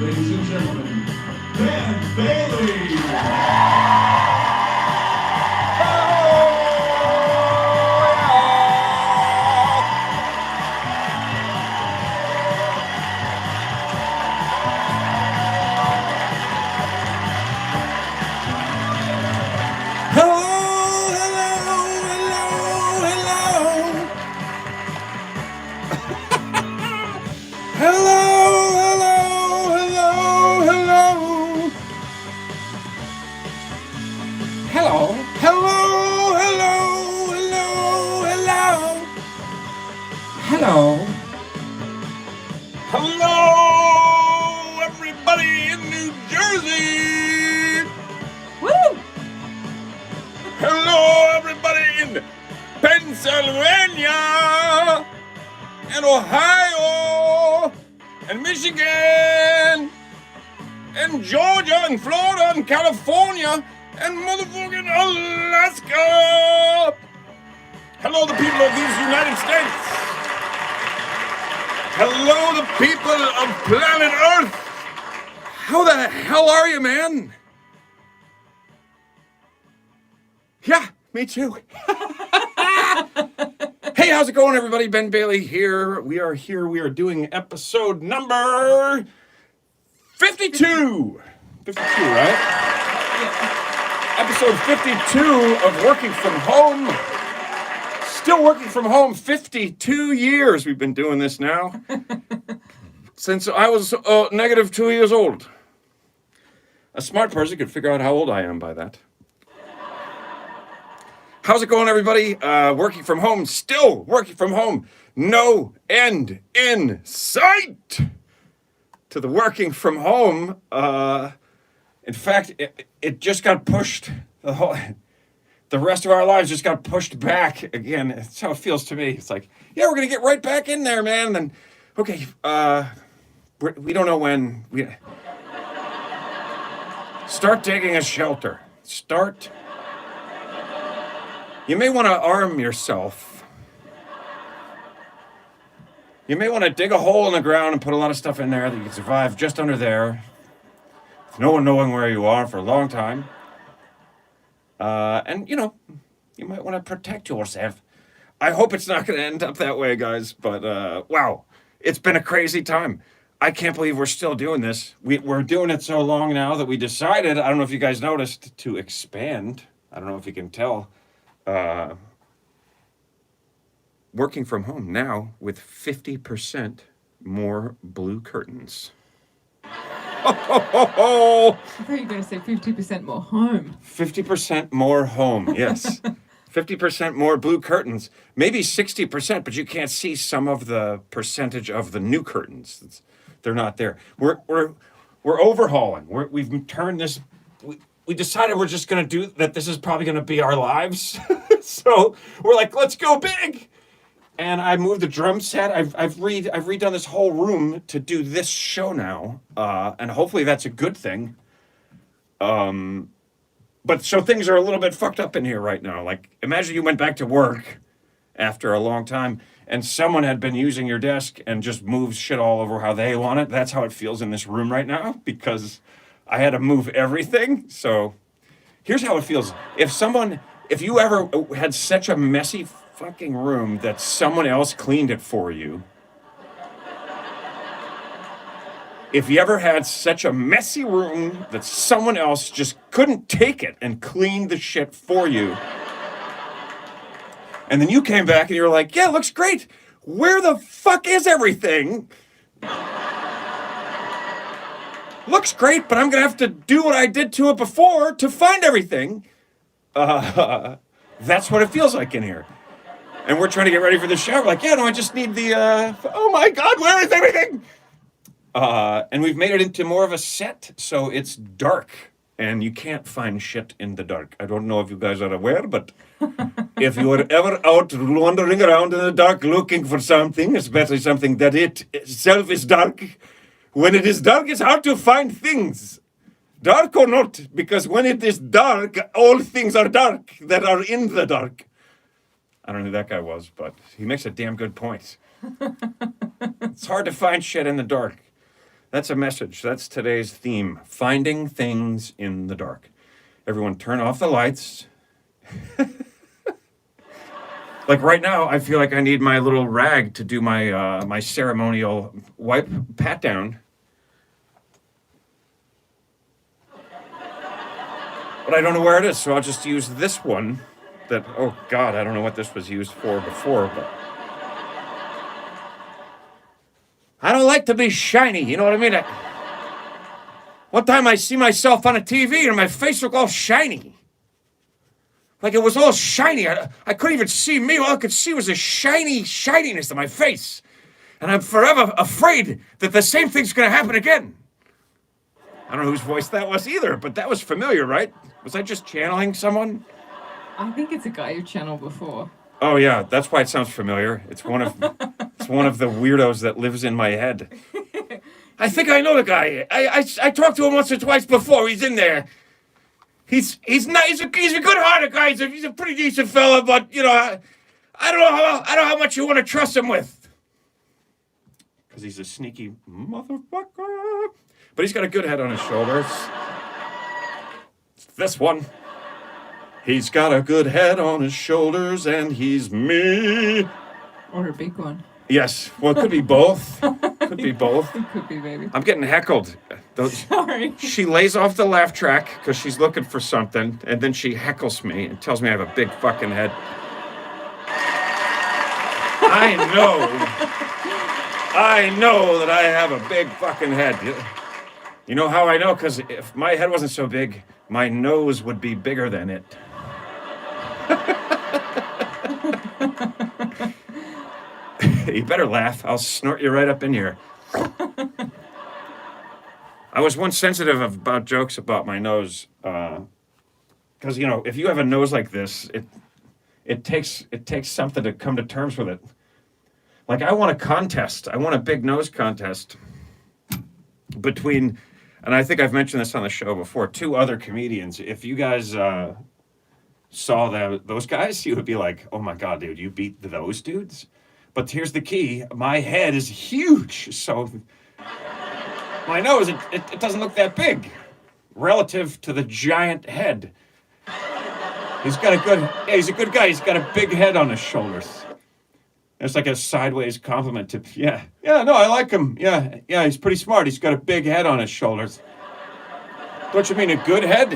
Ladies and gentlemen, Ben Bailey. Hello, everybody in New Jersey. Woo! Hello, everybody in Pennsylvania and Ohio and Michigan and Georgia and Florida and California and motherfucking Alaska. Hello, the people of these United States. Hello, the people of planet Earth! How the hell are you, man? Yeah, me too. Hey, how's it going, everybody? Ben Bailey here. We are doing episode number 52. 52, right? Yeah. Episode 52 of Working From Home. Still working from home, 52 years we've been doing this now. Since I was negative 2 years old. A smart person could figure out how old I am by that. How's it going, everybody? Working from home, still working from home. No end in sight to the working from home. In fact, it just got pushed. The rest of our lives just got pushed back again. That's how it feels to me. It's like, yeah, we're going to get right back in there, man. And then, okay, we don't know when. Start digging a shelter. You may want to arm yourself. You may want to dig a hole in the ground and put a lot of stuff in there that you can survive just under there. With no one knowing where you are for a long time. And, you know, you might want to protect yourself. I hope it's not going to end up that way, guys. But, wow, it's been a crazy time. I can't believe we're still doing this. We're doing it so long now that we decided, I don't know if you guys noticed, to expand. I don't know if you can tell. Working from home now with 50% more blue curtains. I thought you were going to say 50% more home. 50% more home, yes. 50% more blue curtains. Maybe 60%, but you can't see some of the percentage of the new curtains. They're not there. We're overhauling. We've turned this. We decided we're just going to do that. This is probably going to be our lives. So we're like, let's go big. And I moved the drum set. I've redone this whole room to do this show now, and hopefully that's a good thing. But so things are a little bit fucked up in here right now. Like, imagine you went back to work after a long time, and someone had been using your desk and just moved shit all over how they want it. That's how it feels in this room right now, because I had to move everything. So here's how it feels. If you ever had such a messy fucking room that someone else cleaned it for you. If you ever had such a messy room that someone else just couldn't take it and clean the shit for you. And then you came back and you were like, yeah, it looks great. Where the fuck is everything? Looks great, but I'm going to have to do what I did to it before to find everything. That's what it feels like in here. And we're trying to get ready for the show. We're like, yeah, no, I just need the, oh my God, where is everything? And we've made it into more of a set, so it's dark. And you can't find shit in the dark. I don't know if you guys are aware, but if you are ever out wandering around in the dark looking for something, especially something that it itself is dark, when it is dark, it's hard to find things. Dark or not, because when it is dark, all things are dark that are in the dark. I don't know who that guy was, but he makes a damn good point. It's hard to find shit in the dark. That's a message. That's today's theme. Finding things in the dark. Everyone turn off the lights. Like right now, I feel like I need my little rag to do my my ceremonial wipe pat down. But I don't know where it is, so I'll just use this one. That, oh God, I don't know what this was used for before, but I don't like to be shiny. You know what I mean? One time I see myself on a TV and my face looked all shiny. Like it was all shiny. I couldn't even see me. All I could see was a shininess in my face. And I'm forever afraid that the same thing's going to happen again. I don't know whose voice that was either, but that was familiar, right? Was I just channeling someone? I think it's a guy you've channeled before. Oh yeah, that's why it sounds familiar. It's one of the weirdos that lives in my head. I think I know the guy. I talked to him once or twice before. He's in there. He's not. He's a good-hearted guy. He's a pretty decent fella, but you know, I don't know how much you want to trust him with. Because he's a sneaky motherfucker. But he's got a good head on his shoulders. It's this one. He's got a good head on his shoulders, and he's me. Or a big one. Yes. Well, it could be both. Could be both. It could be, baby. I'm getting heckled. Sorry. She lays off the laugh track because she's looking for something, and then she heckles me and tells me I have a big fucking head. I know that I have a big fucking head. You know how I know? Because if my head wasn't so big, my nose would be bigger than it. You better laugh. I'll snort you right up in here. I was once sensitive about jokes about my nose. Because, you know, if you have a nose like this, it takes something to come to terms with it. Like, I want a contest. I want a big nose contest between, and I think I've mentioned this on the show before, two other comedians. If you guys saw those guys, you would be like, oh my God, dude, you beat those dudes? But here's the key. My head is huge, so my nose, it doesn't look that big relative to the giant head. He's a good guy. He's got a big head on his shoulders. It's like a sideways compliment to, yeah, no, I like him. Yeah, he's pretty smart. He's got a big head on his shoulders. Don't you mean a good head?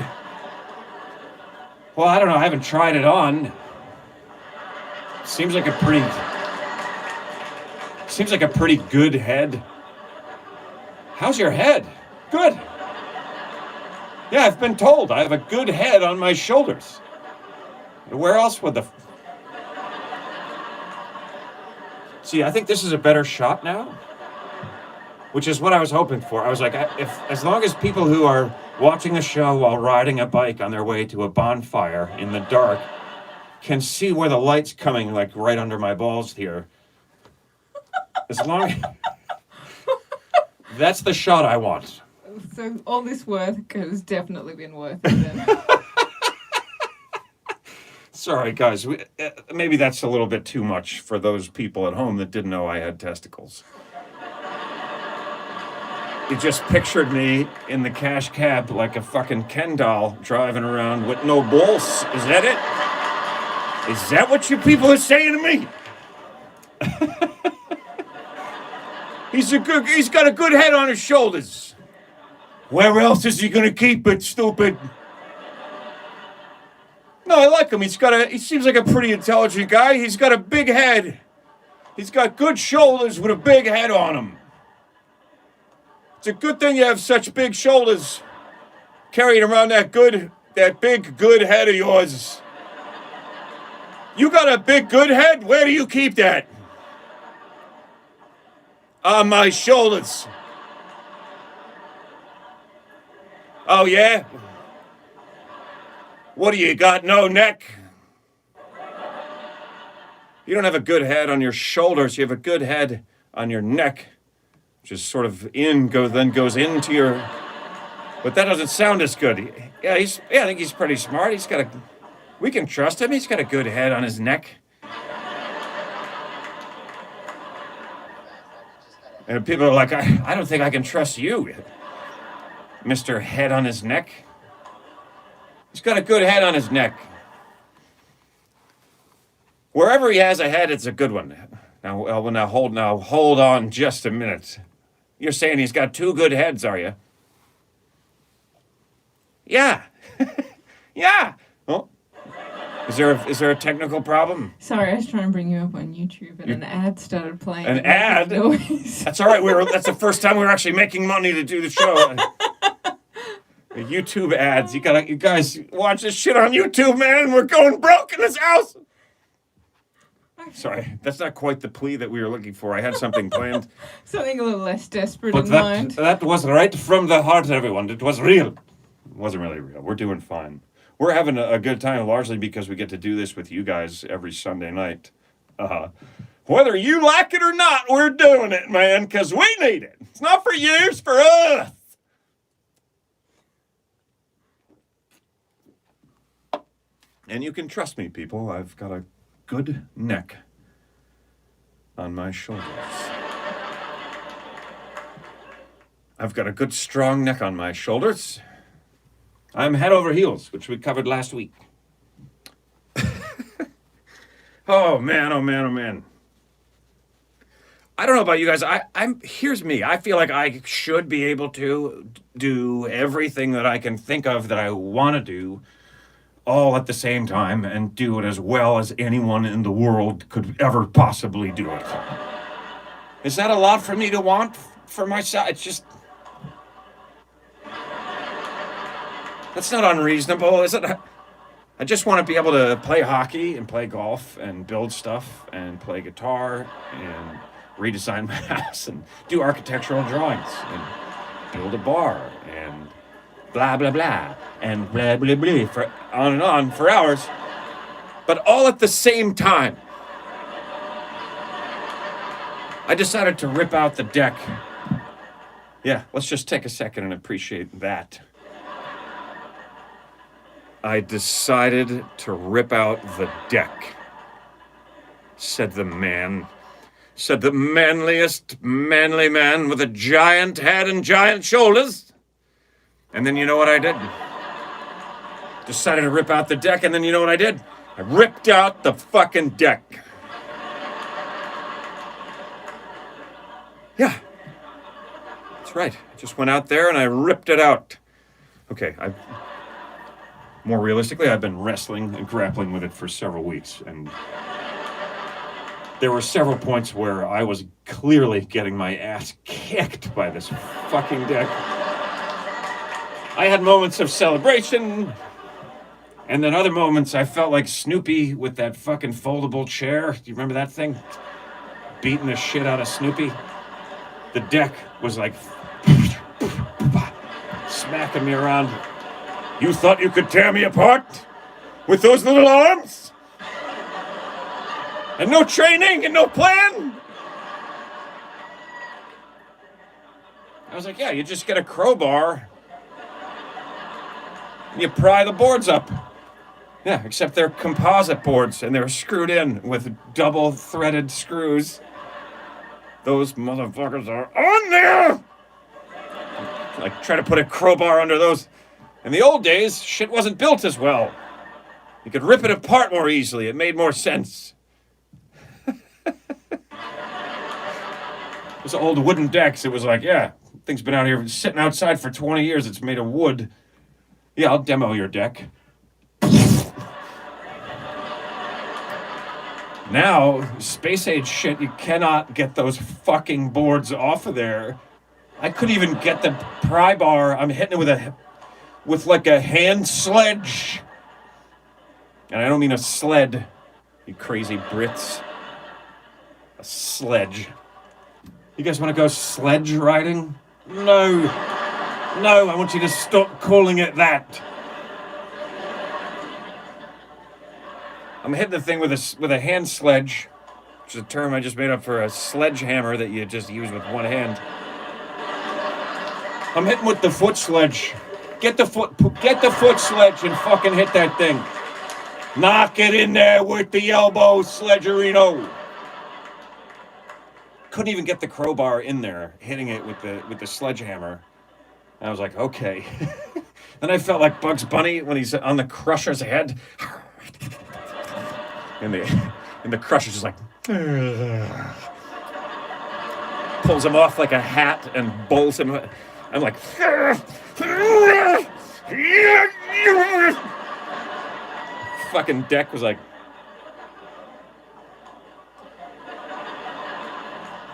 Well, I don't know. I haven't tried it on. Seems like a pretty good head. How's your head? Good. Yeah, I've been told I have a good head on my shoulders. Where else would the... See, I think this is a better shot now, which is what I was hoping for. I was like, as long as people who are watching the show while riding a bike on their way to a bonfire in the dark can see where the light's coming, like right under my balls here. As long as... That's the shot I want. So all this work has definitely been worth it then. Sorry, guys. Maybe that's a little bit too much for those people at home that didn't know I had testicles. You just pictured me in the cash cab like a fucking Ken doll driving around with no balls. Is that it? Is that what you people are saying to me? He's got a good head on his shoulders. Where else is he gonna keep it, stupid? No, I like him. He seems like a pretty intelligent guy. He's got a big head. He's got good shoulders with a big head on him. It's a good thing you have such big shoulders, carrying around that big, good head of yours. You got a big, good head? Where do you keep that? On my shoulders. Oh, yeah? What do you got? No neck? You don't have a good head on your shoulders. You have a good head on your neck, which is sort of then goes into your... But that doesn't sound as good. Yeah, I think he's pretty smart. We can trust him. He's got a good head on his neck. And people are like, I don't think I can trust you, Mr. Head on his neck. He's got a good head on his neck. Wherever he has a head, it's a good one. Now hold on just a minute. You're saying he's got two good heads, are you? Yeah. Yeah. Oh. Is there a technical problem? Sorry, I was trying to bring you up on YouTube and an ad started playing. An ad? Noise. That's all right. That's the first time we were actually making money to do the show. The YouTube ads. You guys watch this shit on YouTube, man. We're going broke in this house. Sorry, that's not quite the plea that we were looking for. I had something planned. Something a little less desperate But in mind. that was right from the heart, everyone. It was real. It wasn't really real. We're doing fine. We're having a good time, largely because we get to do this with you guys every Sunday night. Whether you like it or not, we're doing it, man, because we need it. It's not for you, it's for us. And you can trust me, people. I've got a good neck on my shoulders. I've got a good, strong neck on my shoulders. I'm head over heels, which we covered last week. Oh, man, oh, man, oh, man. I don't know about you guys. Here's me. I feel like I should be able to do everything that I can think of that I want to do all at the same time and do it as well as anyone in the world could ever possibly do it. Is that a lot for me to want for myself? It's just... That's not unreasonable, is it? I just want to be able to play hockey and play golf and build stuff and play guitar and redesign my house and do architectural drawings and build a bar and blah, blah, blah, and blah, blah, blah, for on and on for hours, but all at the same time. I decided to rip out the deck. Yeah, let's just take a second and appreciate that. I decided to rip out the deck, said the man. Said the manliest manly man with a giant head and giant shoulders. And then you know what I did? Decided to rip out the deck, and then you know what I did? I ripped out the fucking deck. Yeah. That's right. I just went out there and I ripped it out. Okay, more realistically, I've been wrestling and grappling with it for several weeks, and there were several points where I was clearly getting my ass kicked by this fucking deck. I had moments of celebration, and then other moments I felt like Snoopy with that fucking foldable chair. Do you remember that thing? Beating the shit out of Snoopy. The deck was like smacking me around. You thought you could tear me apart with those little arms? And no training and no plan? I was like, yeah, you just get a crowbar and you pry the boards up. Yeah, except they're composite boards and they're screwed in with double threaded screws. Those motherfuckers are on there! Like, try to put a crowbar under those. In the old days, shit wasn't built as well. You could rip it apart more easily. It made more sense. Those old wooden decks, it was like, yeah, thing's been out here sitting outside for 20 years. It's made of wood. Yeah, I'll demo your deck. Now, space age shit, you cannot get those fucking boards off of there. I couldn't even get the pry bar. I'm hitting it with like a hand sledge. And I don't mean a sled, you crazy Brits. A sledge. You guys want to go sledge riding? No. No, I want you to stop calling it that. I'm hitting the thing with a hand sledge, which is a term I just made up for a sledgehammer that you just use with one hand. I'm hitting with the foot sledge. Get the foot sledge and fucking hit that thing. Knock it in there with the elbow sledgerino. couldn't even get the crowbar in there, hitting it with the sledgehammer. And I was like, okay. Then I felt like Bugs Bunny when he's on the Crusher's head. And the Crusher's just like pulls him off like a hat and bowls him. I'm like, fucking deck was like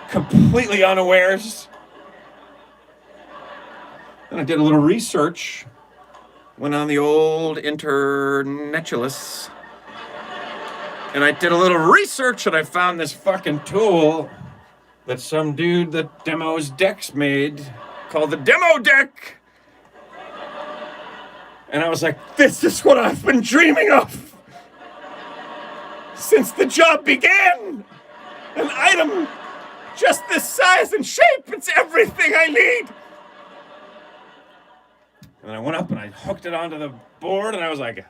completely unawares. Then I did a little research. Went on the old internetulous. And I did a little research and I found this fucking tool that some dude that demos decks made called the Demo Deck. And I was like, this is what I've been dreaming of since the job began. An item just this size and shape. It's everything I need. And I went up and I hooked it onto the board and I was like,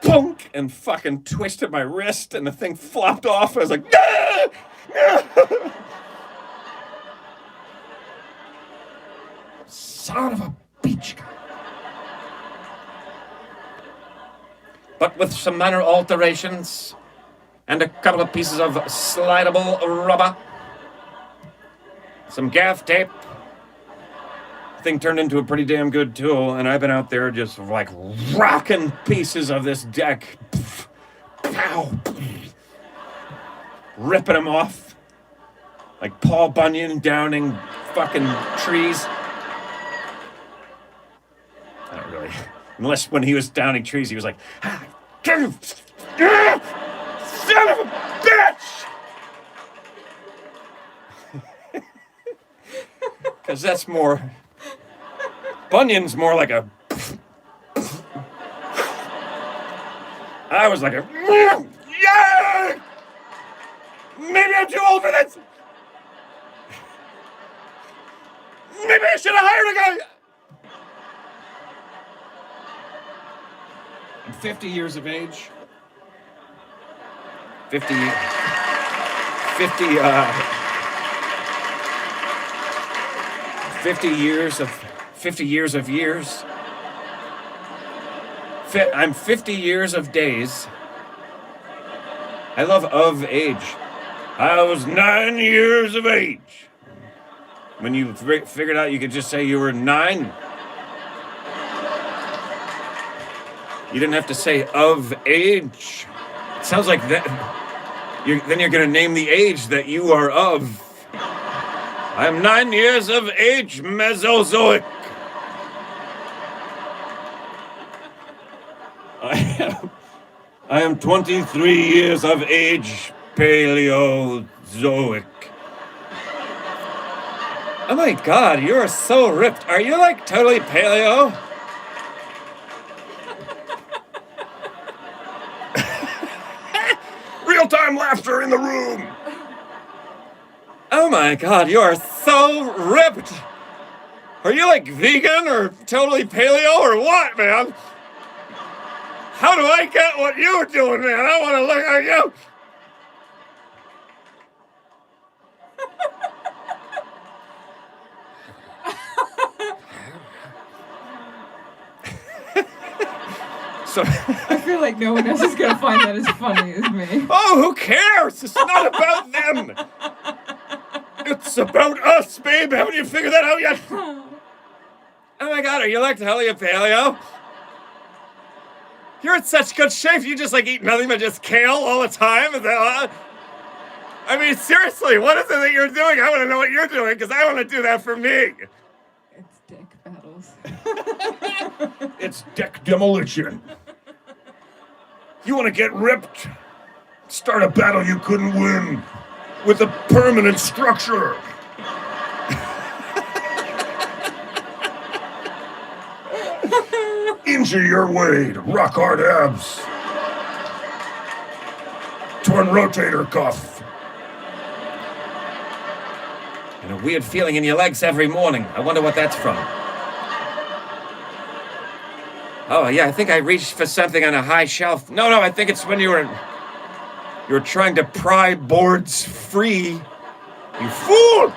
punk, and fucking twisted my wrist and the thing flopped off. I was like, ah! Ah! Son of a beach guy. But with some minor alterations and a couple of pieces of slidable rubber, some gaff tape, the thing turned into a pretty damn good tool, and I've been out there just like rocking pieces of this deck. Pow! Ripping them off like Paul Bunyan downing fucking trees. Not really. Unless when he was downing trees, he was like, son of a bitch! Because that's more... Bunyan's more like a... I was like a... Yeah! Maybe I'm too old for this! Maybe I should have hired a guy! I'm 50 years of age. 50 years of years. I'm 50 years of days. I love of age. I was 9 years of age. When you figured out you could just say you were 9. You didn't have to say of age. It sounds like that. Then you're going to name the age that you are of. I'm 9 years of age, Mesozoic. I am 23 years of age, Paleozoic. Oh my God, you are so ripped. Are you like totally paleo? Real-time laughter in the room. Oh my God, you are so ripped. Are you like vegan or totally paleo or what, man? How do I get what you're doing, man? I want to look like you. So I feel like no one else is going to find that as funny as me. Oh, who cares? It's not about them. It's about us, babe. Haven't you figured that out yet? Oh my God, are you like totally paleo? You're in such good shape. You just like eat nothing but just kale all the time. Is that, I mean, seriously, what is it that you're doing? I want to know what you're doing because I want to do that for me. It's dick battles. It's deck demolition. You want to get ripped? Start a battle you couldn't win with a permanent structure. Injure your way to rock hard abs. Torn rotator cuff. And a weird feeling in your legs every morning. I wonder what that's from. Oh yeah, I think I reached for something on a high shelf. No, I think it's when you were trying to pry boards free You fool!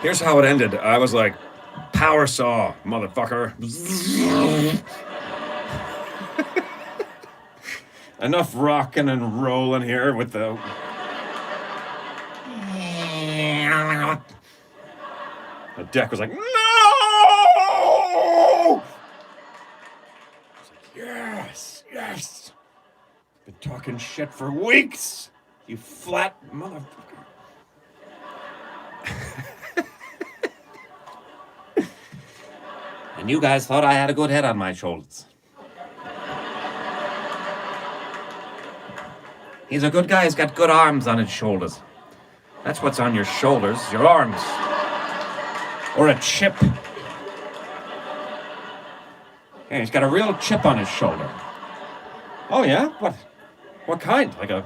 Here's how it ended. I was like, power saw, motherfucker. Enough rocking and rolling here with the... The deck was like, no! I was like, yes, yes. Been talking shit for weeks, you flat motherfucker. And you guys thought I had a good head on my shoulders. He's a good guy. He's got good arms on his shoulders. That's what's on your shoulders, your arms. Or a chip. Yeah, he's got a real chip on his shoulder. Oh, yeah? What kind? Like a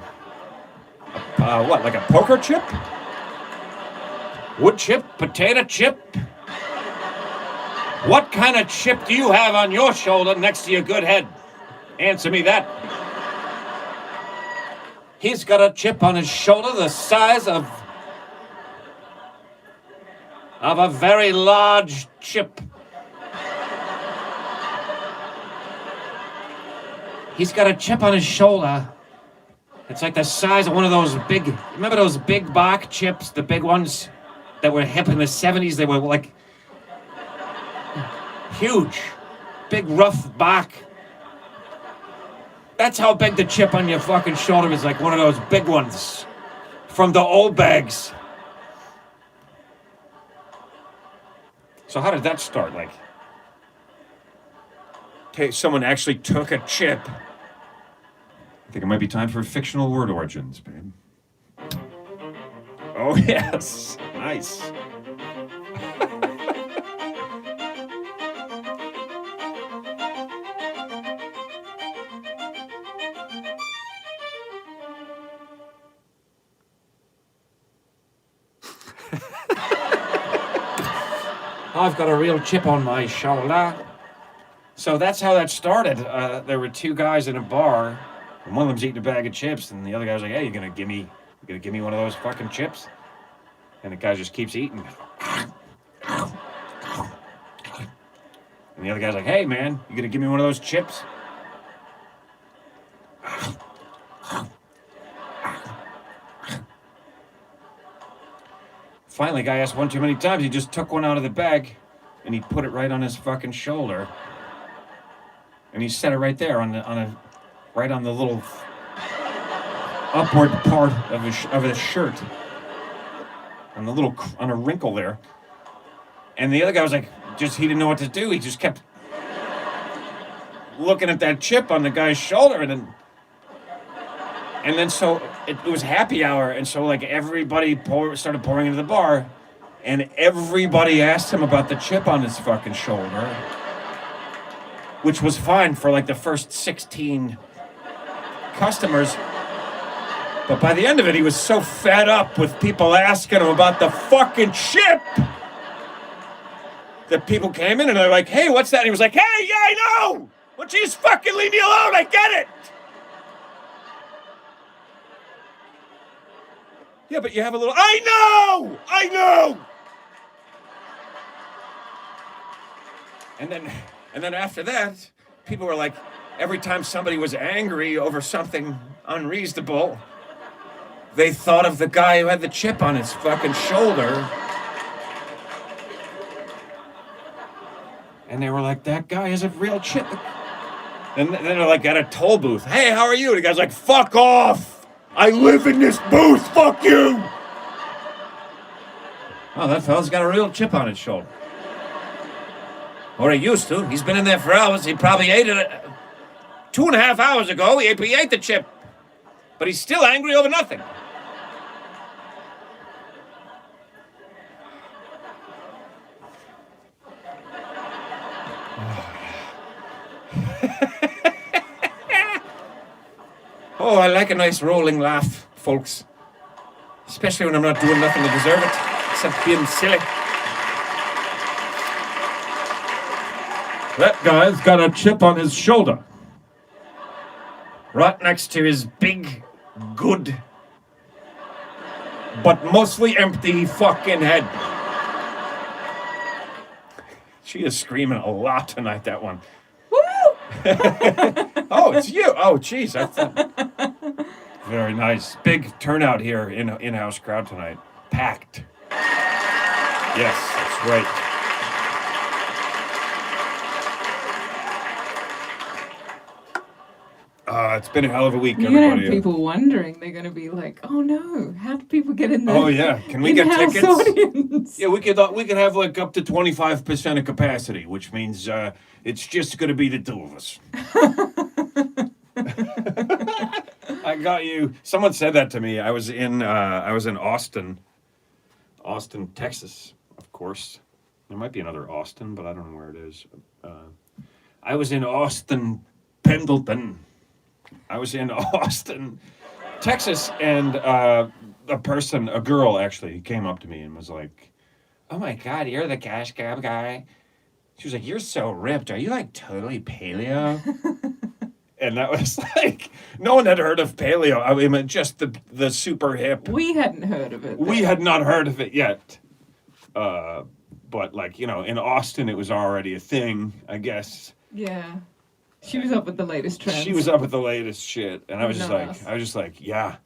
what, like a poker chip? Wood chip? Potato chip? What kind of chip do you have on your shoulder next to your good head? Answer me that. He's got a chip on his shoulder the size of a very large chip. He's got a chip on his shoulder. It's like the size of one of those big, remember those big bark chips, the big ones that were hip in the 70s? They were like huge, big rough bark. That's how big the chip on your fucking shoulder is, like one of those big ones from the old bags. So how did that start? Like, someone actually took a chip. I think it might be time for fictional word origins, babe. Oh, yes. Nice. I've got a real chip on my shoulder. So that's how that started. There were two guys in a bar, and one of them's eating a bag of chips, and the other guy's like, "Hey, you gonna give me one of those fucking chips?" And the guy just keeps eating. And the other guy's like, "Hey, man, you gonna give me one of those chips?" Finally, guy asked one too many times. He just took one out of the bag, and he put it right on his fucking shoulder, and he set it right there right on the little upward part of his shirt, on a wrinkle there. And the other guy was like, he didn't know what to do. He just kept looking at that chip on the guy's shoulder, and then so it was happy hour, and so like everybody started pouring into the bar, and everybody asked him about the chip on his fucking shoulder, which was fine for like the first 16 customers. But by the end of it, he was so fed up with people asking him about the fucking chip that people came in and they're like, "Hey, what's that?" And he was like, "Hey, yeah, I know! Why don't you just fucking leave me alone? I get it!" "Yeah, but you have a little..." I know! And then after that, people were like, every time somebody was angry over something unreasonable, they thought of the guy who had the chip on his fucking shoulder. And they were like, that guy has a real chip. And then they're like at a toll booth. "Hey, how are you?" And the guy's like, "Fuck off! I live in this booth, fuck you!" Oh, that fella's got a real chip on his shoulder. Or he used to. He's been in there for hours. He probably ate it 2.5 hours ago. He ate the chip. But he's still angry over nothing. Oh, I like a nice rolling laugh, folks. Especially when I'm not doing nothing to deserve it, except being silly. That guy's got a chip on his shoulder. right next to his big, good, but mostly empty fucking head. She is screaming a lot tonight, that one. Woo! Oh, it's you. Oh, jeez. Very nice. Big turnout here in-house crowd tonight. Packed. Yes, that's right. It's been a hell of a week, You're gonna everybody. have people wondering. They're gonna be like, "Oh no, how do people get in there?" Oh yeah, can we get in-house tickets? audience? Yeah, we could have like up to 25% of capacity, which means it's just gonna be the two of us. I got you. Someone said that to me. I was in Austin, Texas, of course. There might be another Austin, but I don't know where it is. I was in Austin, Pendleton. I was in Austin, Texas, and a girl actually, came up to me and was like, "Oh my God, you're the cash cab guy." She was like, "You're so ripped. Are you like totally paleo?" And that was like, no one had heard of paleo. I mean, just the super hip. We hadn't heard of it. We had not heard of it yet. But like, in Austin, it was already a thing, I guess. Yeah. She was up with the latest trends. She was up with the latest shit, and I was Not us. just like, yeah,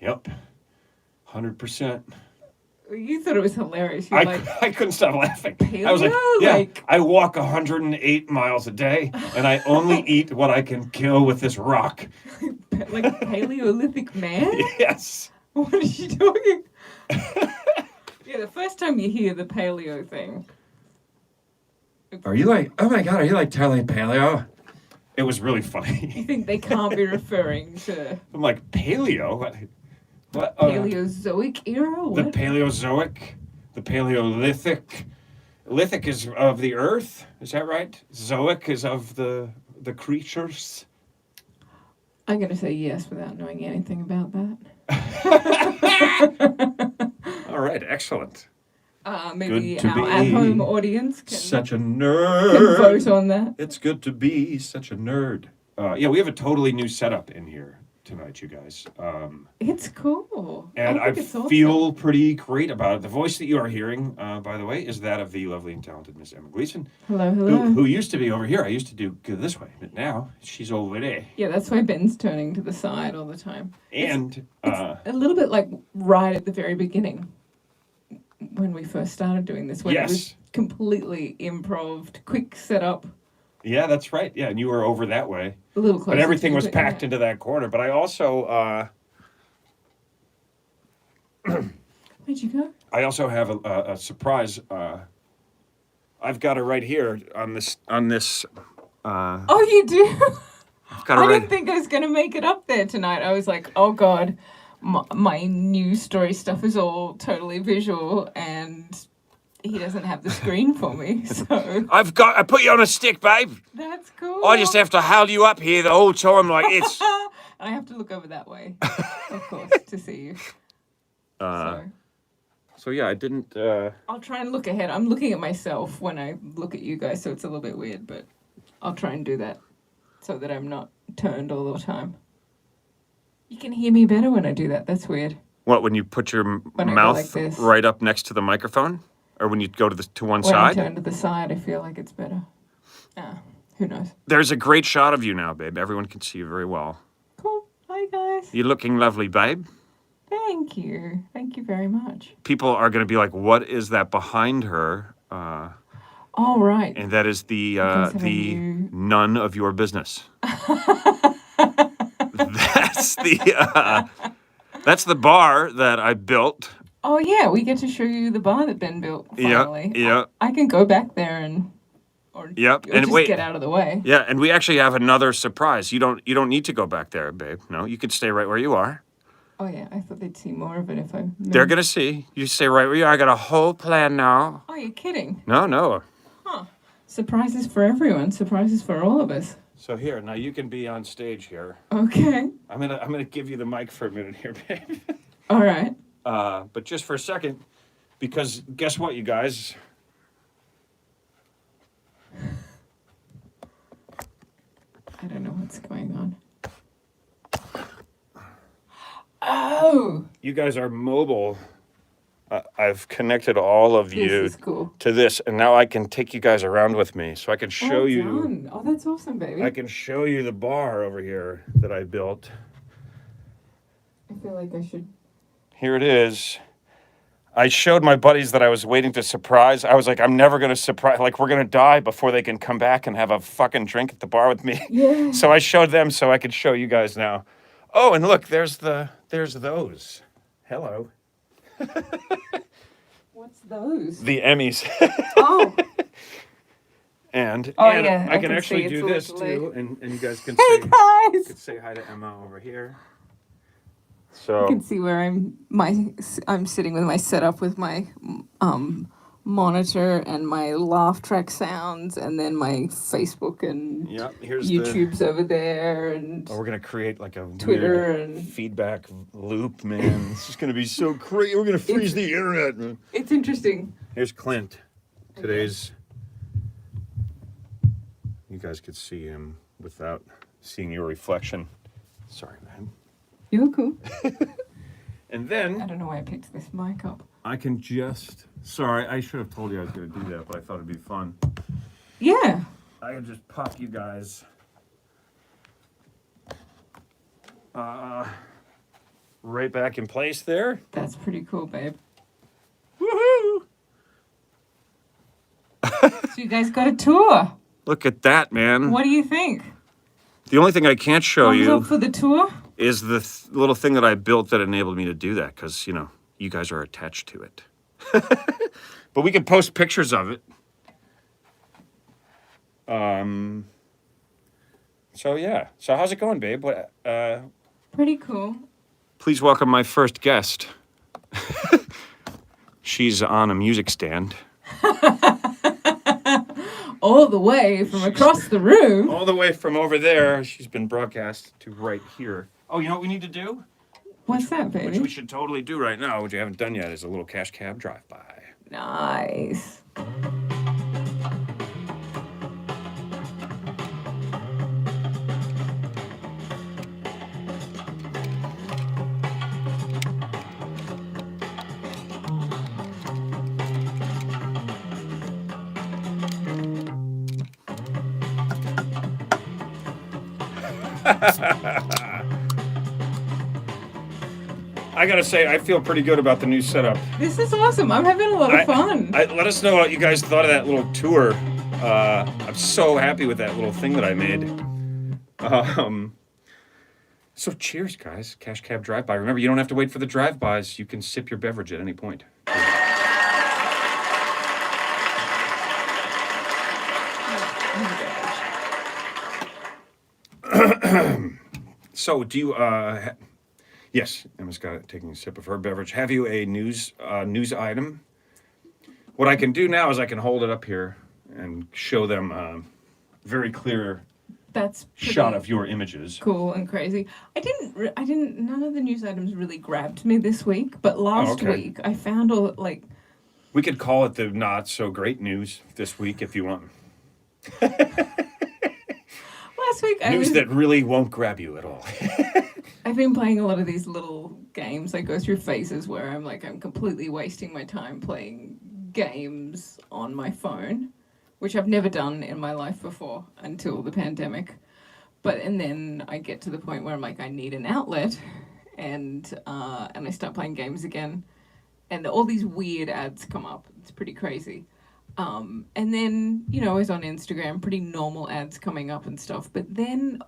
yep, 100%. You thought it was hilarious. You're like, I couldn't stop laughing. paleo? I was like, yeah, Like- I walk 108 miles a day, and I only eat what I can kill with this rock. like Paleolithic man? Yes. What is she talking? Yeah, the first time you hear the paleo thing. Are you like, oh my God, are you like totally paleo? It was really You funny. think they can't be referring to I'm like, paleo? What? Paleozoic era? The What? Paleozoic, the Paleolithic. Lithic is of the earth, is that right? Zoic is of the creatures. I'm going to say yes without knowing anything about that. All right, excellent. Maybe Good to our be at-home audience can Such a can nerd. vote on that. It's good to be such a nerd. Yeah, we have a totally new setup in here tonight, you guys. It's cool. And I think it's awesome. feel pretty great about it. The voice that you are hearing, by the way, is that of the lovely and talented Miss Emma Gleason, Hello, hello. who used to be over here. I used to do this way, but now she's over there. Yeah, that's why Ben's turning to the side all the time. And It's a little bit like right at the very beginning when we first started doing this, when it was yes, completely improv, quick setup, yeah, that's right. Yeah, and you were over that way, a little closer. but everything to was you, packed yeah. into that corner. But I also, Where'd you go? I also have a surprise. I've got it right here on this. Oh, you do? I've got it I right. didn't think I was going to make it up there tonight. I was like, oh God, my news story stuff is all totally visual and he doesn't have the screen for me. So I put you on a stick, babe. that's cool. I just have to hold you up here the whole time like this. I have to look over that way, of course, to see you. So yeah, I didn't. I'll try and look ahead. I'm looking at myself when I look at you guys, so it's a little bit weird, but I'll try and do that so that I'm not turned all the time. You can hear me better when I do that. That's weird. What, when you put your When I go mouth like this. right up next to the microphone, or when you go to one When I side? turn to the side, I feel like it's better. Who knows? There's a great shot of you now, babe. Everyone can see you very well. Cool. Hi, guys. You're looking lovely, babe. Thank you. Thank you very much. People are going to be like, "What is that behind her?" All right. And that is the guys have a new- none of your business. That's the bar that I built. Oh, yeah. We get to show you the bar that Ben built, finally. Yeah. I can go back there and... Or, Yep, or and just wait. get out of the way. Yeah, and we actually have another surprise. You don't need to go back there, babe. No, you can stay right where you are. Oh, yeah. I thought they'd see more of it if I... They're gonna see. You stay right where you are. I got a whole plan now. Oh, you're kidding. No. Surprises for everyone. Surprises for all of us. So here, now you can be on stage here. Okay. I'm gonna give you the mic for a minute here, babe. All right. But just for a second, because guess what, you guys? I don't know what's going on. Oh, You guys are mobile. I've connected all of this you is cool. to this, and now I can take you guys around with me, so I can show Well you. done. Oh, that's awesome, baby. I can show you the bar over here that I built. I feel like I should. Here it is. I showed my buddies that I was waiting to surprise. I was like, I'm never gonna surprise. Like, we're gonna die before they can come back and have a fucking drink at the bar with me. Yeah. So I showed them so I could show you guys now. Oh, and look, there's those. Hello. What's those? The Emmys. Oh. and Oh, and yeah, I can see actually it's do a this little too, and you guys can Hey guys. say hi to Emma over here. You can So see where I'm sitting with my setup with my monitor and my laugh track sounds, and then my Facebook and yeah, here's YouTube's over there, and Oh, we're gonna create like a Twitter weird and feedback loop, man. This is gonna be so crazy. We're gonna freeze the internet, man. it's interesting. Here's Clint. Today's. You guys could see him without seeing your reflection. Sorry, man. You're cool. And I then don't know why I picked this mic up. I can just. Sorry, I should have told you I was gonna do that, but I thought it'd be fun. Yeah. I can just pop you guys. Right back in place there. That's pretty cool, babe. Woohoo! So you guys got a tour. Look at that, man. What do you think? The only thing I can't show Thumbs you up for the tour? is the little thing that I built that enabled me to do that, because, you know, you guys are attached to it. But we can post pictures of it. So yeah. So how's it going, babe? What? Pretty cool. Please welcome my first guest. She's on a music stand. All the way from across the room. All the way from over there. She's been broadcast to right here. Oh, you know what we need to do? What's that, Which baby? we should totally do right now, which we haven't done yet, is a little cash cab drive-by. Nice. I gotta say, I feel pretty good about the new setup. This is awesome. I'm having a lot of fun. Let us know what you guys thought of that little tour. I'm so happy with that little thing that I made. So cheers, guys. Cash cab drive-by. Remember, you don't have to wait for the drive-bys. You can sip your beverage at any point. So, do you, yes, Emma's got it, taking a sip of her beverage. Have you a news item? What I can do now is I can hold it up here and show them a very clear That's shot of your images. cool and crazy. None of the news items really grabbed me this week, but last okay. week I found all, like, We could call it the not so great news this week if you want. last week News that really won't grab you at all. I've been playing a lot of these little games. I go through phases where I'm completely wasting my time playing games on my phone, which I've never done in my life before until the pandemic. And then I get to the point where I'm like, I need an outlet, and I start playing games again, and all these weird ads come up. It's pretty crazy. And then, I was on Instagram, pretty normal ads coming up and stuff. But then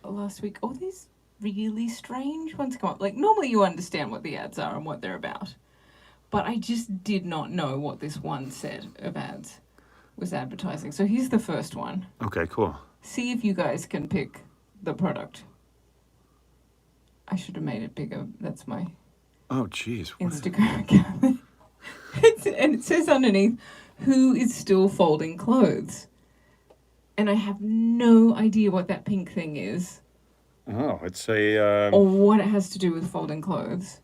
last week, all these really strange ones come up. Like, normally you understand what the ads are and what they're about. But I just did not know what this one set of ads was advertising. So here's the first one. Okay, cool. See if you guys can pick the product. I should have made it bigger. That's my Oh, jeez. What Instagram account. And it says underneath, who is still folding clothes? And I have no idea what that pink thing is. Oh, it's a Or what it has to do with folding clothes.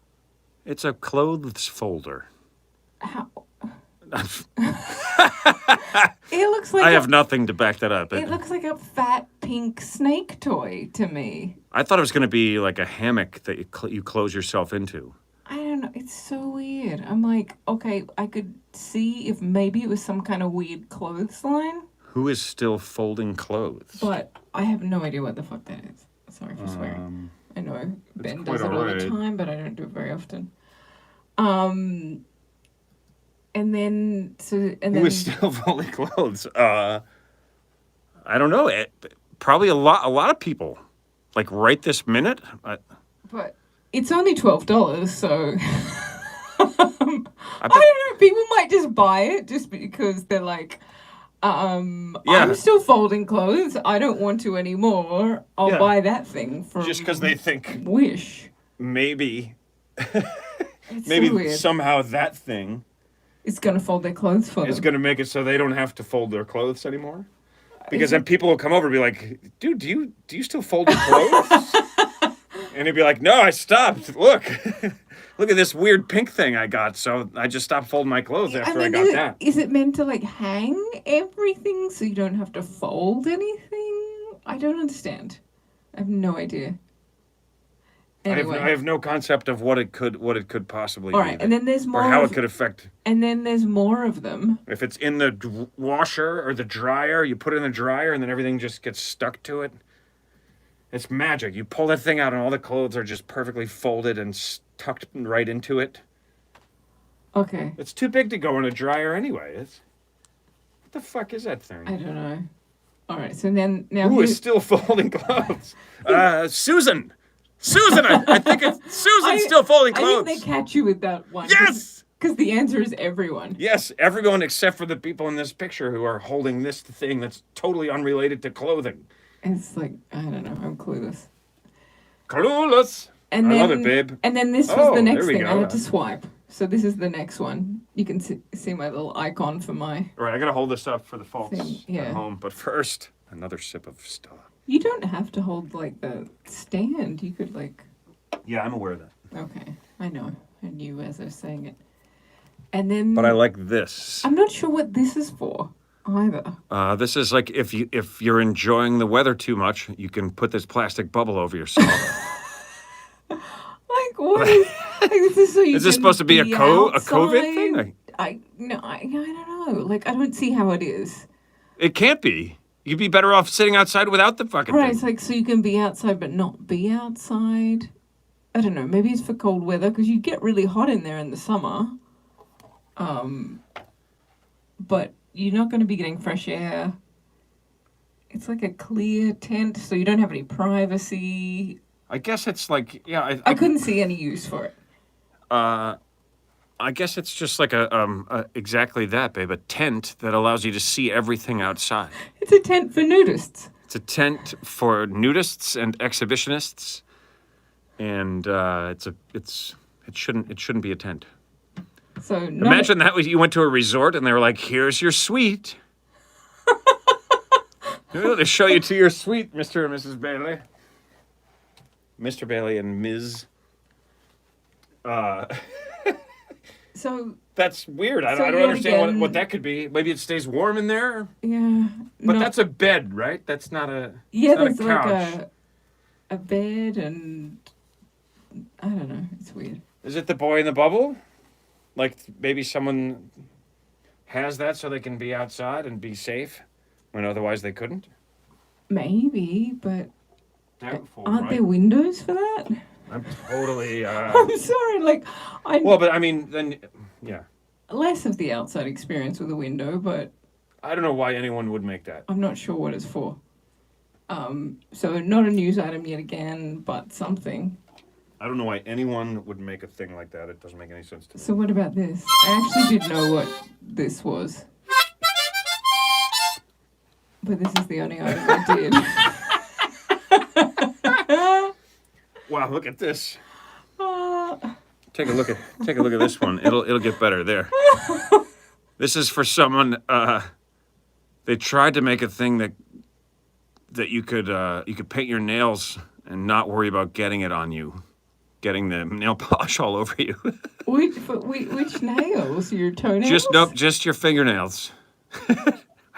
it's a clothes folder. How? It looks like I have nothing to back that up. It looks like a fat pink snake toy to me. I thought it was going to be like a hammock that you close yourself into. I don't know. It's so weird. I'm like, okay, I could see if maybe it was some kind of weird clothesline. Who is still folding clothes? But I have no idea what the fuck that is. Sorry for swearing. I know Ben does it all the time, but I don't do it very often. And then who is still folding clothes? I don't know. Probably a lot of people. Like right this minute. But it's only $12, so I don't know. People might just buy it just because they're like, I'm still folding clothes. I don't want to anymore. I'll buy that thing from just because they think Wish. Maybe so somehow that thing is gonna fold their clothes for them. It's gonna make it so they don't have to fold their clothes anymore. Because then people will come over and be like, "Dude, do you still fold your clothes?" And he'd be like, "No, I stopped. Look, look at this weird pink thing I got. So I just stopped folding my clothes after I got that." Is it meant to like hang everything so you don't have to fold anything? I don't understand. I have no idea. Anyway. I have no concept of what it could possibly be. All right, and then there's more. Or how it could affect. And then there's more of them. If it's in the washer or the dryer, you put it in the dryer and then everything just gets stuck to it. It's magic. You pull that thing out and all the clothes are just perfectly folded and tucked right into it. Okay. It's too big to go in a dryer anyway. What the fuck is that thing? I don't know. All right, so then now who is still folding clothes? Susan. I think it's Susan's still folding clothes. I think they catch you with that one. Yes! Because the answer is everyone. Yes, everyone except for the people in this picture who are holding this thing that's totally unrelated to clothing. It's like, I don't know, I'm clueless. Clueless! I love it, babe. And then this was the next thing. I had to swipe. So this is the next one. You can see my little icon for my... All right, I got to hold this up for the folks at home. But first, another sip of Stella. You don't have to hold, like, the stand. You could, like... Yeah, I'm aware of that. Okay. I know. I knew as I was saying it. And then... But I like this. I'm not sure what this is for either. This is like if you're enjoying the weather too much, you can put this plastic bubble over yourself. Like, what is... Like, this is so you is this supposed to be a COVID thing? I don't know. Like, I don't see how it is. It can't be. You'd be better off sitting outside without the fucking thing. Right, it's like so you can be outside but not be outside. I don't know. Maybe it's for cold weather because you get really hot in there in the summer. But you're not going to be getting fresh air. It's like a clear tent, so you don't have any privacy. I guess it's like, yeah. I couldn't see any use for it. I guess it's just like a exactly that, babe. A tent that allows you to see everything outside. It's a tent for nudists. It's a tent for nudists and exhibitionists, and it shouldn't be a tent. So imagine that you went to a resort and they were like, "Here's your suite." They show you to your suite, Mr. and Mrs. Bailey. Mr. Bailey and Ms. So that's weird. I don't understand what that could be. Maybe it stays warm in there. Yeah. But that's a bed, right? That's not a there's a couch. Like a bed and I don't know. It's weird. Is it the boy in the bubble? Like maybe someone has that so they can be outside and be safe when otherwise they couldn't? Maybe, but doubtful, aren't there windows for that? I'm totally... I'm sorry, like... Well, but I mean, then, yeah. Less of the outside experience with a window, but... I don't know why anyone would make that. I'm not sure what it's for. So not a news item yet again, but something. I don't know why anyone would make a thing like that. It doesn't make any sense to me. So what about this? I actually did know what this was. But this is the only item I did. Wow, look at this. Take a look at this one. It'll get better there. This is for someone. They tried to make a thing that you could paint your nails and not worry about getting it on you, getting the nail polish all over you. Which nails? Your toenails? Just your fingernails.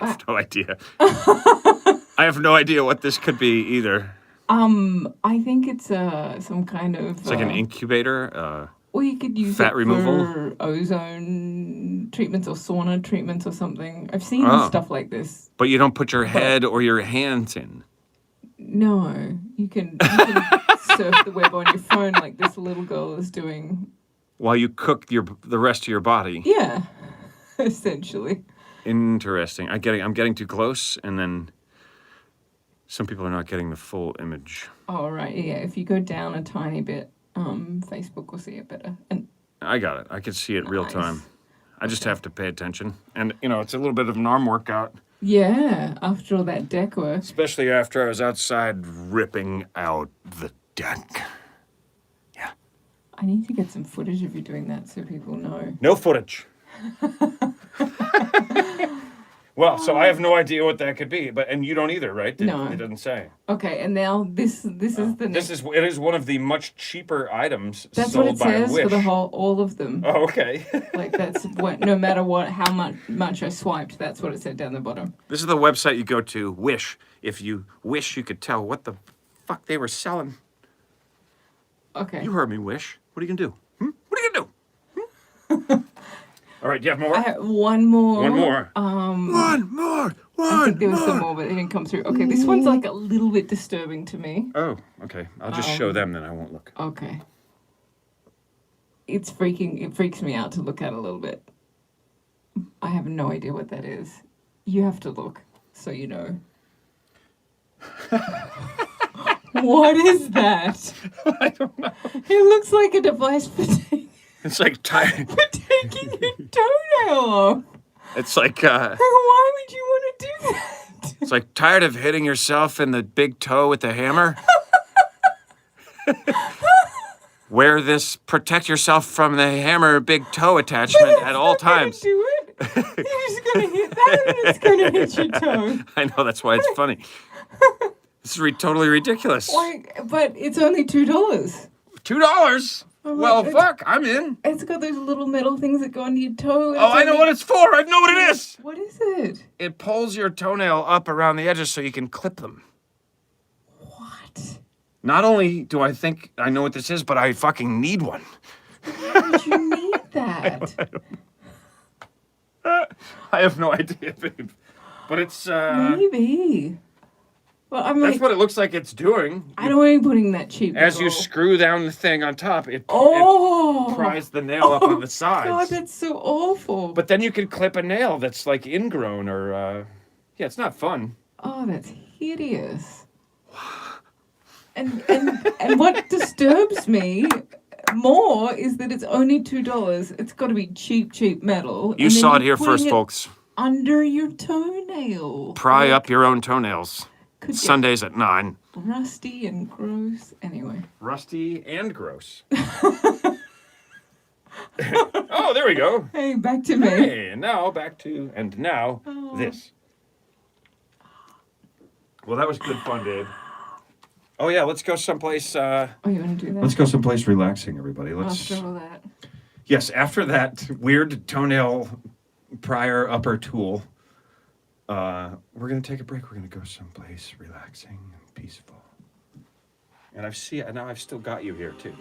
I have no idea. I have no idea what this could be either. I think it's some kind of. It's like an incubator. Or you could use fat it removal? for ozone treatments or sauna treatments or something. I've seen Oh. stuff like this. But you don't put your head or your hands in. No, you can surf the web on your phone like this little girl is doing. While you cook the rest of your body. Yeah, essentially. Interesting. I'm getting too close, and then some people are not getting the full image. Oh, right. Yeah, if you go down a tiny bit, Facebook will see it better. And I got it. I can see it real Nice. time. I just have to pay attention. And, it's a little bit of an arm workout. yeah, after all that deck work. Especially after I was outside ripping out the deck. I need to get some footage of you doing that so people know. No footage. Well, so I have no idea what that could be, and you don't either, right? No. It doesn't say. Okay, and now this is the next. It is one of the much cheaper items That's sold what it by says Wish. for all of them. Oh, okay. Like that's what no matter how much I swiped, that's what it said down the bottom. This is the website you go to, Wish, if you wish you could tell what the fuck they were selling. Okay. You heard me, Wish. What are you gonna do? What are you gonna do? All right, do you have more? I have one more. One more. One more. I think there was some more, but they didn't come through. Okay, this one's like a little bit disturbing to me. Oh, okay. I'll just show them, then I won't look. Okay. It freaks me out to look at a little bit. I have no idea what that is. You have to look, so you know. What is that? I don't know. It looks like a device for It's like taking your toenail off. It's like Why would you want to do that? it's like tired of hitting yourself in the big toe with the hammer. Wear this protect yourself from the hammer big toe attachment at all times. Do it. You're just gonna hit that, and it's gonna hit your toe. I know, that's why it's funny. This is totally ridiculous. But it's only $2. $2? Well, fuck, I'm in. It's got those little metal things that go under your toe. Oh, I know what it's for. I know what it is. What is it? It pulls your toenail up around the edges so you can clip them. What? Not only do I think I know what this is, but I fucking need one. Why would you need that? I have no idea, babe. But it's Maybe. Well, I'm that's like, what it looks like it's doing. I don't want to be putting that cheap. As you metal. screw down the thing on top, it pries the nail up on the sides. God, that's so awful. But then you can clip a nail that's like ingrown or yeah, it's not fun. Oh, that's hideous. And what disturbs me more is that it's only $2. It's got to be cheap metal. You saw it here first, folks. Under your toenail. Pry up your own toenails. Could get Sundays at 9. rusty and gross. Anyway. Rusty and gross. Oh, there we go. Hey, back to me. Hey, and now this. Well, that was good fun, Dave. Oh yeah, let's go someplace. Oh, you want to do that? Let's go someplace relaxing, everybody. Let's. After all that. Yes, after that weird toenail prior upper tool, we're gonna take a break. We're gonna go someplace relaxing and peaceful. And now I've still got you here too.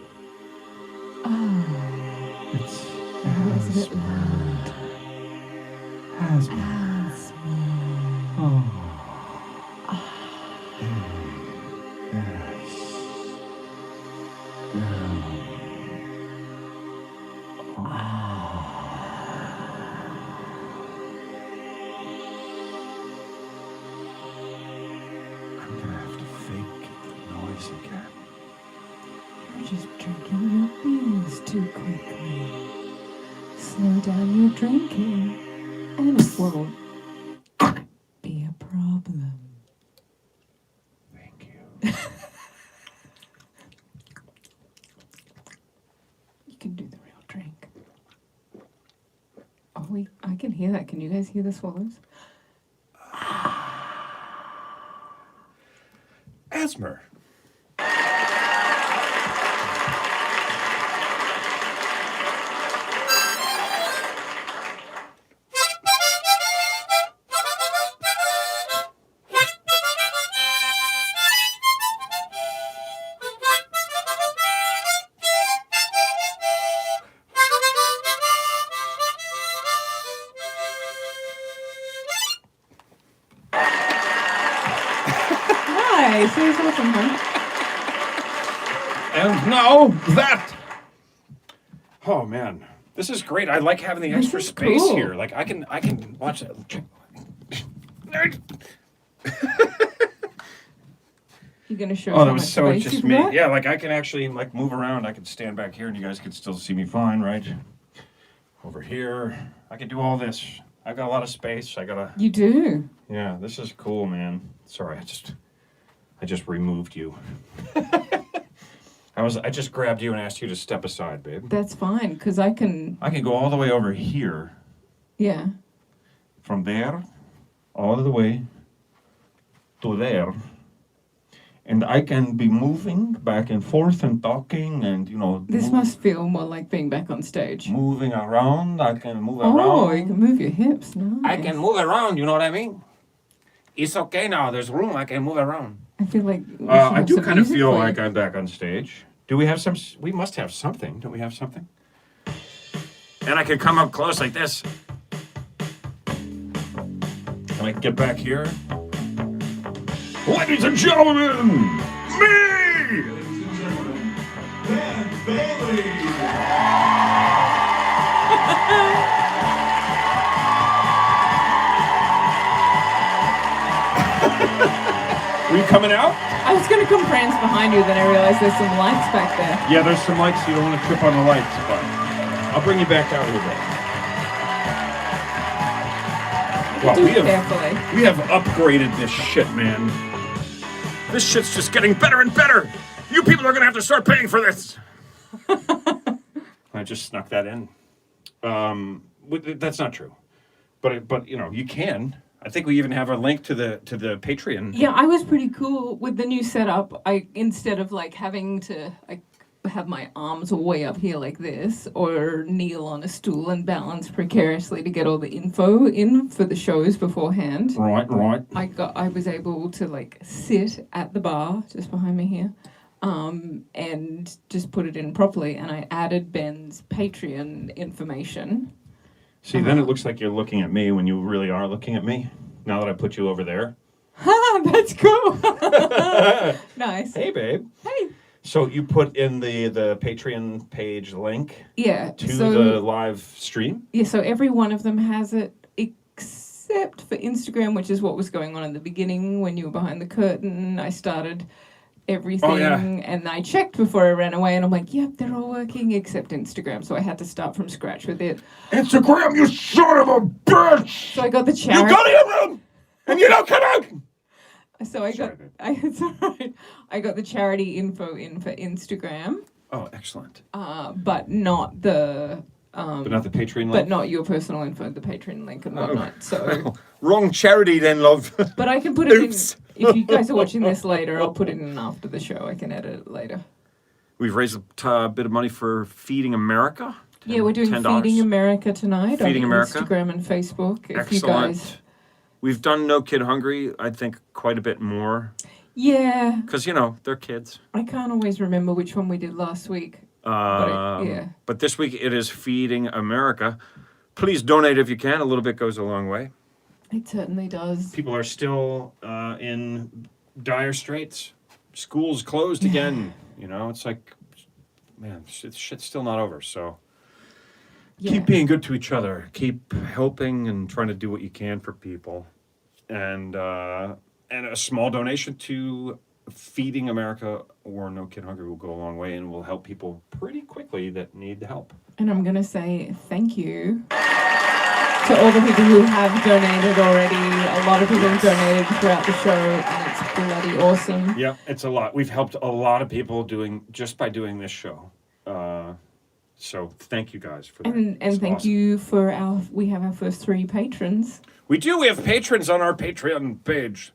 It's a bit loud. Asthma. Oh. I'm gonna have to fake the noise again. You're just drinking your beers too quickly. Slow down your drinking, and it won't be a problem. Thank you. You can do the real drink. Oh, wait, I can hear that. Can you guys hear the swallows? Asthma. Okay, so it's awesome, huh? And now that. Oh man, this is great. I like having the This extra is space cool. here. Like I can watch it. You're gonna show Oh, how that much was so space just you've me. got? Yeah, like I can actually like move around. I can stand back here, and you guys can still see me fine, right? Over here, I can do all this. I've got a lot of space. You do. Yeah, this is cool, man. Sorry, I just removed you. I just grabbed you and asked you to step aside, babe. That's fine, because I can. I can go all the way over here, Yeah. from there, all the way to there. And I can be moving back and forth and talking and, This must feel more like being back on stage. moving around. I can move Oh, around. you can move your hips. Nice. I can move around, you know what I mean? It's okay now. There's room. I can move around. I feel like. we should I have do some kind of music feel for you. like I'm back on stage. Do we have some? We must have something. Don't we have something? And I can come up close like this. And I can get back here. Ladies and gentlemen, me! Dan Bailey. Were you coming out? I was gonna come prance behind you, then I realized there's some lights back there. Yeah, there's some lights. You don't want to trip on the lights, but I'll bring you back out here, bro. Wow, Do it carefully. we have upgraded this shit, man. This shit's just getting better and better. You people are gonna have to start paying for this. I just snuck that in. That's not true, but you can. I think we even have a link to the Patreon. Yeah, I was pretty cool with the new setup. I instead of like having to like have my arms way up here like this or kneel on a stool and balance precariously to get all the info in for the shows beforehand. Right. I was able to like sit at the bar just behind me here, and just put it in properly. And I added Ben's Patreon information. See, then it looks like you're looking at me when you really are looking at me. Now that I put you over there. Ha! That's cool. Nice. Hey, babe. Hey. So you put in the Patreon page link Yeah. to so, the live stream? Yeah, so every one of them has it except for Instagram, which is what was going on in the beginning when you were behind the curtain. I started everything and I checked before I ran away and I'm like, yep, they're all working except Instagram. So I had to start from scratch with it. Instagram, you son of a bitch! So I got the You charity. go to your room and you don't come out! So I got it's all right. I got the charity info in for Instagram, Oh, excellent. but not the But not the Patreon but link? not your personal info, the Patreon link and whatnot. So Wrong charity then, love. but I can put it Oops. in. If you guys are watching this later, I'll put it in after the show. I can edit it later. We've raised a bit of money for Feeding America. Yeah, we're doing $10. Feeding America tonight Feeding on America. Instagram and Facebook. If Excellent. you guys, We've done No Kid Hungry, I think, quite a bit more. yeah, Because, they're kids. I can't always remember which one we did last week. Yeah. But this week it is Feeding America. Please donate if you can. A little bit goes a long way. It certainly does. People are still in dire straits. School's closed again. It's like, man, shit's still not over. So Yeah. keep being good to each other. Keep helping and trying to do what you can for people. And a small donation to Feeding America or No Kid Hungry will go a long way and will help people pretty quickly that need the help. And I'm going to say thank you to all the people who have donated already. A lot of people have donated throughout the show, and it's bloody awesome. Yeah, it's a lot. We've helped a lot of people just by doing this show. So thank you guys for that. And It's thank awesome. you for we have our first 3 patrons. We do. We have patrons on our Patreon page.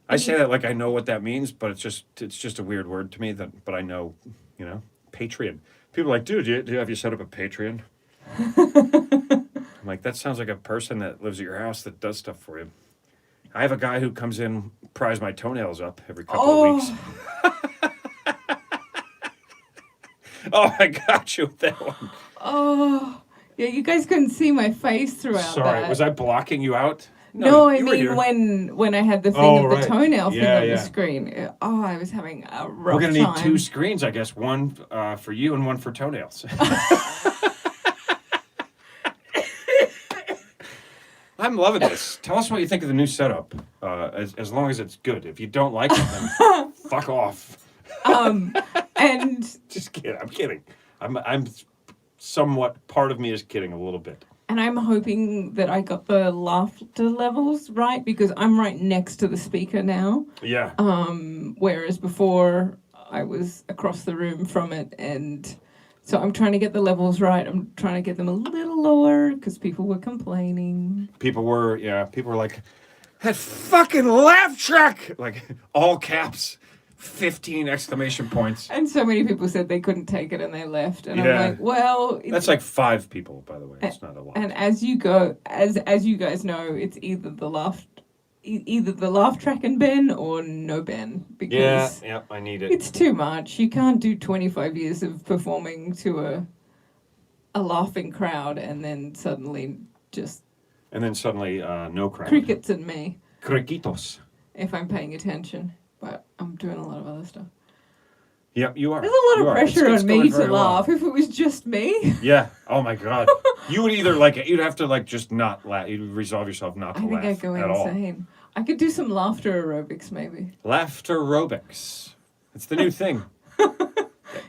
I say that like I know what that means, but it's just a weird word to me. But I know, Patreon. People are like, dude, have you set up a Patreon? I'm like, that sounds like a person that lives at your house that does stuff for you. I have a guy who comes in, pries my toenails up every couple of weeks. Oh, I got you with that one. Oh, yeah, you guys couldn't see my face throughout Sorry, that. was I blocking you out? No, I you were mean here. when I had the thing Oh, of the right. toenail thing Yeah, on yeah. the screen. Oh, I was having a rough We're gonna need time. 2 screens, I guess. One for you and one for toenails. I'm loving this. Tell us what you think of the new setup. As long as it's good. If you don't like it, then fuck off. And Just kidding. I'm kidding. I'm somewhat, part of me is kidding a little bit. and I'm hoping that I got the laughter levels right because I'm right next to the speaker now. Yeah. Whereas before I was across the room from it, and so I'm trying to get the levels right. I'm trying to get them a little lower because people were complaining. People were like, that fucking laugh track! Like, all caps, 15 exclamation points. And so many people said they couldn't take it and they left. And I'm Yeah. like, well, That's like 5 people, by the way. It's not a lot. and as you guys know, it's either the laugh track and Ben or no Ben because Yeah, I need it. it's too much. You can't do 25 years of performing to a laughing crowd and then suddenly just no crowd. crickets and me Criquitos. if I'm paying attention. But I'm doing a lot of other stuff. Yep, you are. There's a lot You of are. pressure It's on going me to very well. laugh. If it was just me, Yeah. Oh my God. You would either you'd have to just not laugh. You'd resolve yourself not to I think laugh I'd go at all. insane. I could do some laughter aerobics maybe. Laughter aerobics. It's the new thing.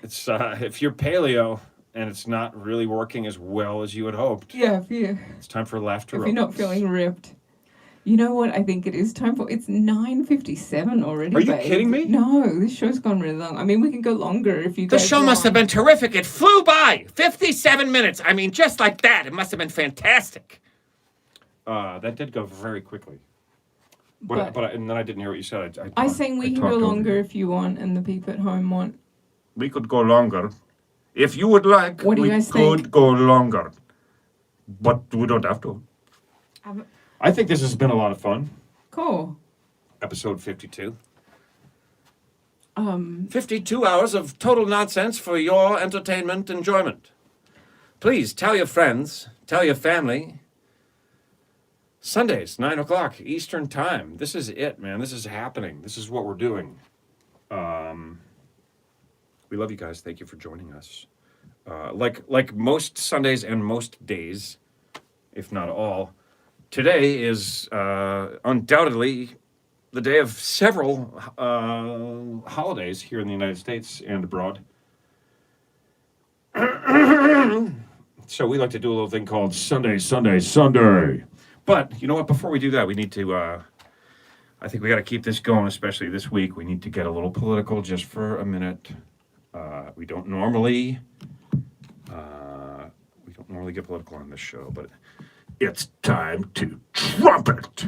It's if you're paleo and it's not really working as well as you had hoped, Yeah, it's time for laughter aerobics. if you're not feeling ripped. You know what I think it is time for? It's 9:57 already. Are you babe. kidding me? No, this show's gone really long. I mean, we can go longer if you The guys show must have been want. terrific. It flew by. 57 minutes. I mean, just like that. It must have been fantastic. That did go very quickly. But And then I didn't hear what you said. I saying we can go longer if you want and the people at home want. We could go longer. If you would like, What do you we guys could think? go longer. But we don't have to. I think this has been a lot of fun. Cool. Episode 52. 52 hours of total nonsense for your entertainment enjoyment. Please tell your friends, tell your family. Sundays, 9 o'clock Eastern Time. This is it, man. This is happening. This is what we're doing. We love you guys. Thank you for joining us. Like most Sundays and most days, if not all, today is undoubtedly the day of several holidays here in the United States and abroad. So we like to do a little thing called Sunday, Sunday, Sunday. But you know what? Before we do that, we need to. I think we got to keep this going, especially this week. We need to get a little political just for a minute. We don't normally get political on this show, but It's time to trumpet.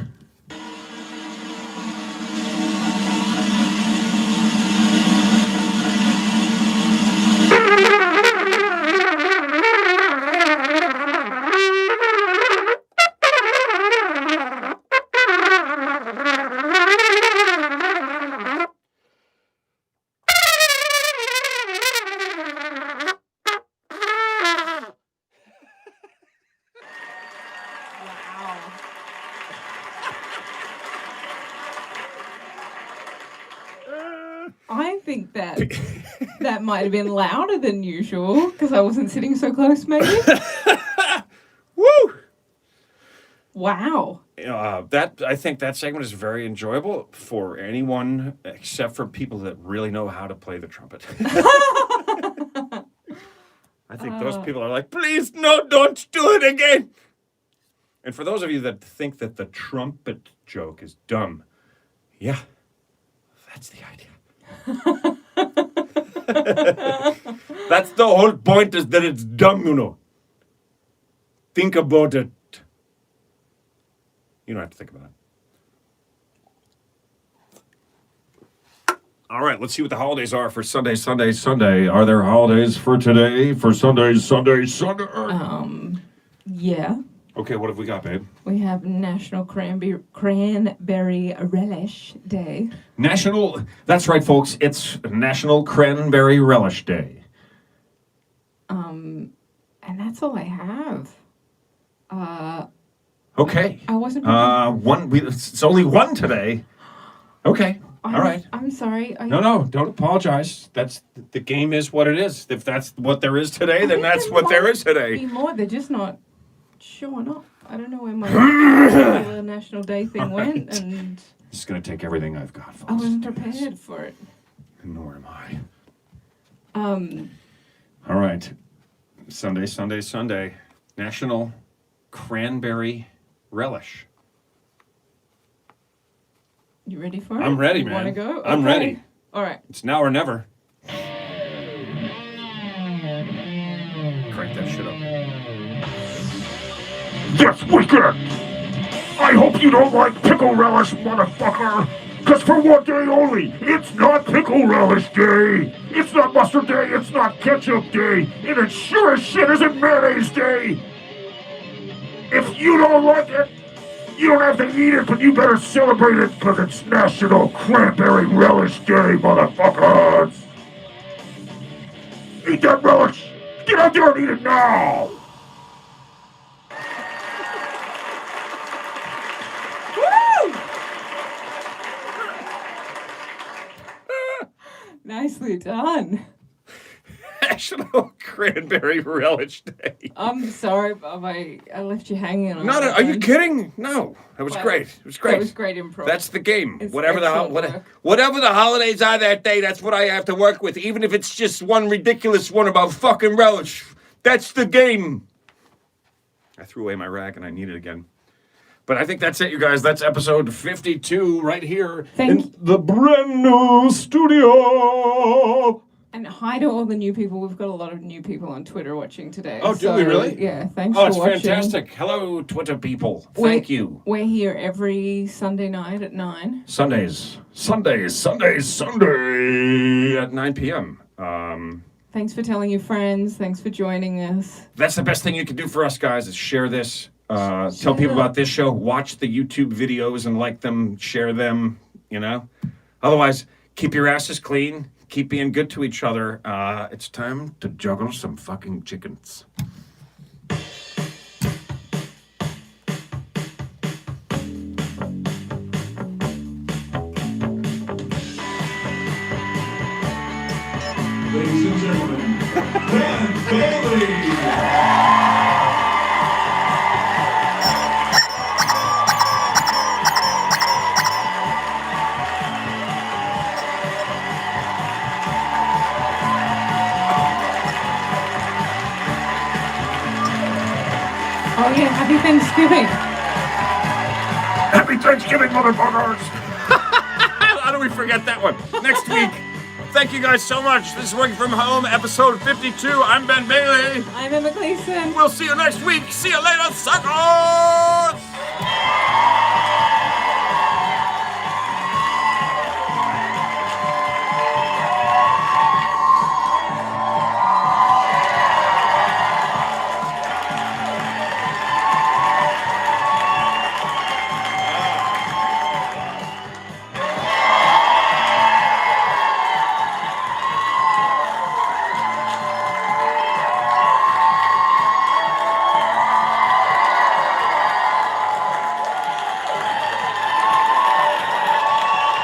I think that might have been louder than usual because I wasn't sitting so close, maybe. woo! Wow. I think that segment is very enjoyable for anyone except for people that really know how to play the trumpet. I think those people are like, please, no, don't do it again. And for those of you that think that the trumpet joke is dumb, yeah, that's the idea. That's the whole point, is that it's dumb, you know. Think about it. You don't have to think about it. All right, let's see what the holidays are for Sunday, Sunday, Sunday. Are there holidays for today, for Sunday, Sunday, Sunday? Yeah. Okay, what have we got, babe? We have National Cranberry Relish Day. That's right, folks. It's National Cranberry Relish Day. And that's all I have. Okay. I wasn't prepared. It's only one today. Okay. All right. I'm sorry. No, don't apologize. The game is what it is. If that's what there is today, I then think that's there what there might is today. Be more. They're just not showing up. I don't know where my particular National Day thing went, and It's gonna take everything I've got, folks. I wasn't prepared for it. Nor am I. Um, All right. Sunday. National Cranberry Relish. you ready for it? I'm ready, you man. Want to go? I'm Okay. ready. All right. It's now or never. Crank that shit up. That's wicked! I hope you don't like pickle relish, motherfucker! Cause for one day only, it's not pickle relish day! It's not mustard day, it's not ketchup day, and it sure as shit isn't mayonnaise day! If you don't like it, you don't have to eat it, but you better celebrate it cause it's National Cranberry Relish Day, motherfuckers! Eat that relish! Get out there and eat it now! Nicely done. National Cranberry Relish Day. I'm sorry, Bob. I left you hanging on. Not that are you one. kidding? No. That was Wow. great. It was great. That was great improv. That's the game. It's Whatever excellent work. whatever the holidays are that day, that's what I have to work with. Even if it's just one ridiculous one about fucking relish. That's the game. I threw away my rag and I need it again. But I think that's it, you guys. That's episode 52 right here in the brand new studio. And hi to all the new people. We've got a lot of new people on Twitter watching today. Oh, do we really? Yeah, thanks Oh, for it's watching. fantastic. Hello, Twitter people. Thank you. We're here every Sunday night at 9. Sunday At 9 p.m. Thanks for telling your friends. Thanks for joining us. That's the best thing you can do for us, guys, is share this. Tell people about this show. Watch the YouTube videos and like them. Share them, you know. Otherwise, keep your asses clean. Keep being good to each other. It's time to juggle some fucking chickens. Ladies and gentlemen, Dan Bailey. Oh, yeah, happy Thanksgiving. Happy Thanksgiving, motherfuckers! How do we forget that one? Next week. Thank you guys so much. This is Working From Home, episode 52. I'm Ben Bailey. I'm Emma Gleason. We'll see you next week. See you later, suckers!